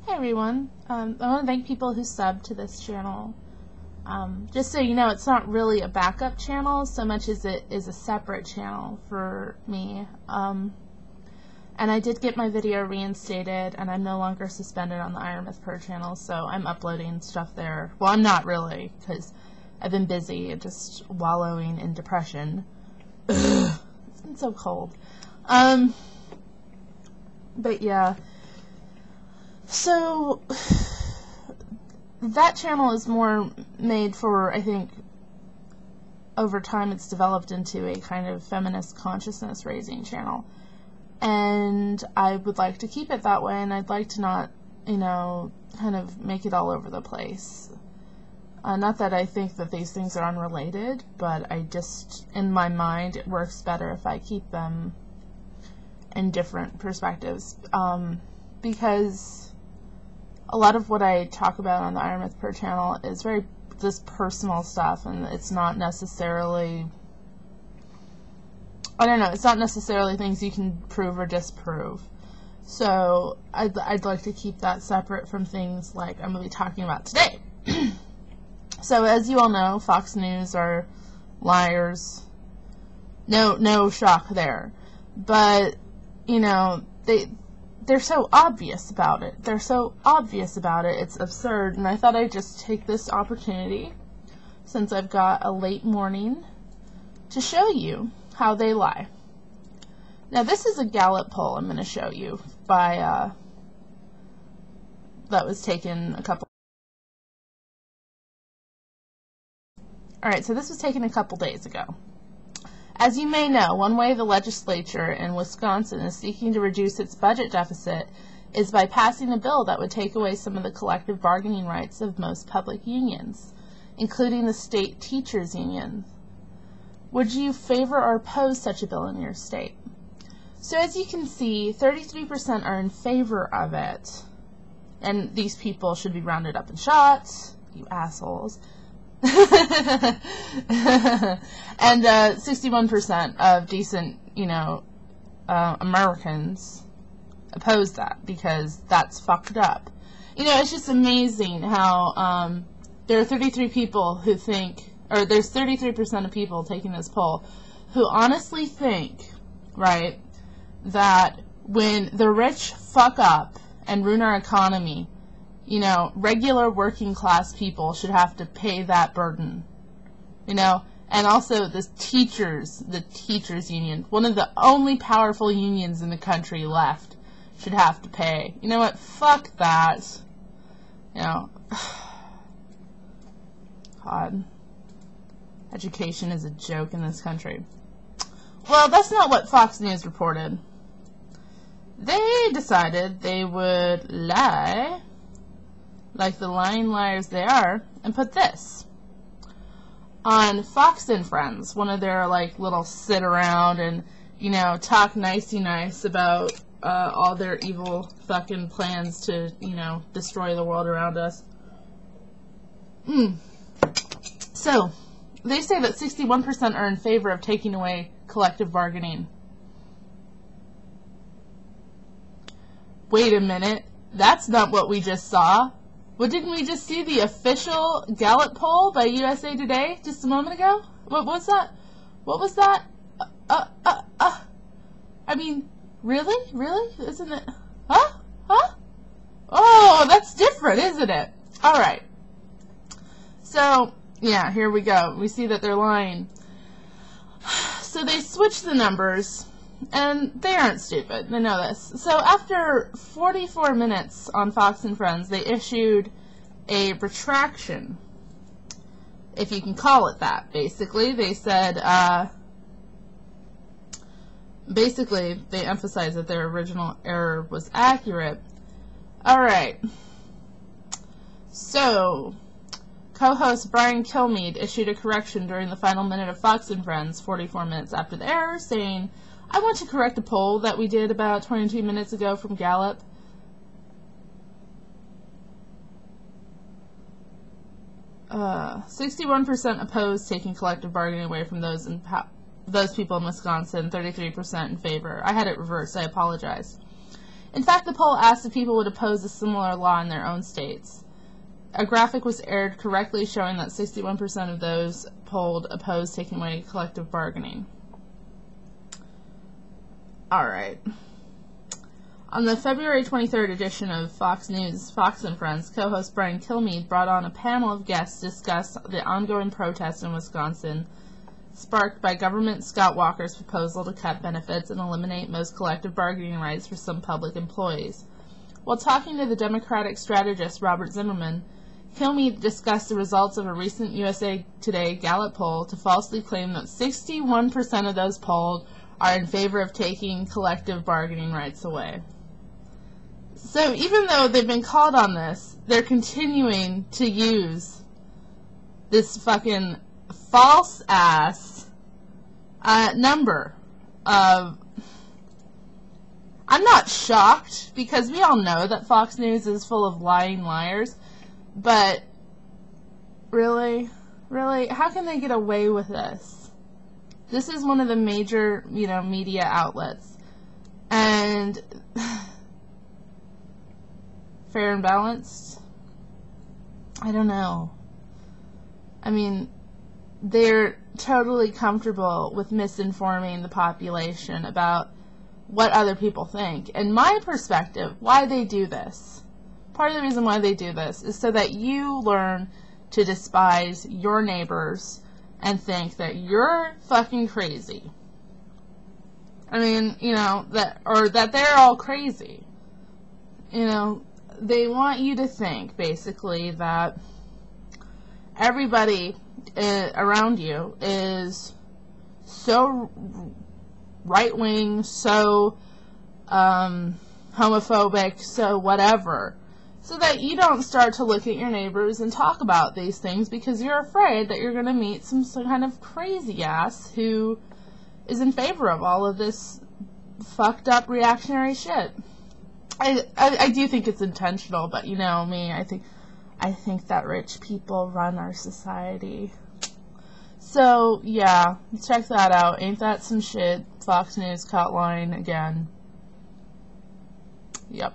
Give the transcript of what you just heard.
Hey everyone, I want to thank people who subbed to this channel. Just so you know, it's not really a backup channel so much as it is a separate channel for me. And I did get my video reinstated, and I'm no longer suspended on the Iron Myth Pro channel, so I'm uploading stuff there. Well, I'm not really, because I've been busy and just wallowing in depression. It's been so cold. But yeah. So, that channel is more made for, I think, over time it's developed into a kind of feminist consciousness raising channel. And I would like to keep it that way, and I'd like to not, kind of make it all over the place. Not that I think that these things are unrelated, but I just, in my mind, it works better if I keep them in different perspectives. Because a lot of what I talk about on the Iron Myth Pro channel is very just personal stuff, and it's not necessarily, it's not necessarily things you can prove or disprove. So I'd like to keep that separate from things like I'm going to be talking about today. So as you all know, Fox News are liars. No shock there. But, they're so obvious about it. They're so obvious about it, it's absurd. And I thought I'd just take this opportunity, since I've got a late morning, to show you how they lie. Now this is a Gallup poll I'm going to show you that was taken a couple. Alright, so this was taken a couple days ago. As you may know, one way the legislature in Wisconsin is seeking to reduce its budget deficit is by passing a bill that would take away some of the collective bargaining rights of most public unions, including the state teachers' union. Would you favor or oppose such a bill in your state? So as you can see, 33% are in favor of it, and these people should be rounded up and shot, you assholes. And 61% of decent, Americans oppose that, because that's fucked up. It's just amazing how there are 33 people who think, or there's 33% of people taking this poll who honestly think, right, that when the rich fuck up and ruin our economy, regular working class people should have to pay that burden, and also the teachers union, one of the only powerful unions in the country left, should have to pay. You know what, fuck that, God, education is a joke in this country. Well, that's not what Fox News reported. They decided they would lie, like the lying liars they are, and put this on Fox and Friends, one of their little sit around and talk nicey nice about all their evil fucking plans to destroy the world around us. So they say that 61% are in favor of taking away collective bargaining. Wait a minute, that's not what we just saw. Well, didn't we just see the official Gallup poll by USA Today just a moment ago? What was that? What was that? I mean, really? Really? Isn't it? Huh? Oh, that's different, isn't it? Alright. So, yeah, here we go. We see that they're lying. So they switched the numbers, and they aren't stupid. They know this. So after 44 minutes on Fox and Friends, they issued a retraction, if you can call it that. Basically, they said, they emphasized that their original error was accurate. Alright. So, co-host Brian Kilmeade issued a correction during the final minute of Fox and Friends, 44 minutes after the error, saying, I want to correct a poll that we did about 22 minutes ago from Gallup. Uh, 61% opposed taking collective bargaining away from those people in Wisconsin, 33% in favor. I had it reversed. I apologize. In fact, the poll asked if people would oppose a similar law in their own states. A graphic was aired correctly showing that 61% of those polled opposed taking away collective bargaining. Alright. On the February 23rd edition of Fox News, Fox and Friends, co-host Brian Kilmeade brought on a panel of guests to discuss the ongoing protests in Wisconsin, sparked by government Scott Walker's proposal to cut benefits and eliminate most collective bargaining rights for some public employees. While talking to the Democratic strategist Robert Zimmerman, Kilmeade discussed the results of a recent USA Today Gallup poll to falsely claim that 61% of those polled are in favor of taking collective bargaining rights away. So even though they've been called on this, they're continuing to use this fucking false-ass number of... I'm not shocked, because we all know that Fox News is full of lying liars, but really? Really? How can they get away with this? This is one of the major, media outlets. And fair and balanced? I don't know. I mean, they're totally comfortable with misinforming the population about what other people think. And my perspective, why they do this, part of the reason why they do this is so that you learn to despise your neighbors and think that you're fucking crazy. I mean, that they're all crazy. They want you to think, basically, that everybody around you is so right-wing, so homophobic, so whatever, so that you don't start to look at your neighbors and talk about these things because you're afraid that you're going to meet some kind of crazy ass who is in favor of all of this fucked up reactionary shit. I do think it's intentional, but you know me, I think that rich people run our society. So, yeah, check that out. Ain't that some shit? Fox News caught line again. Yep.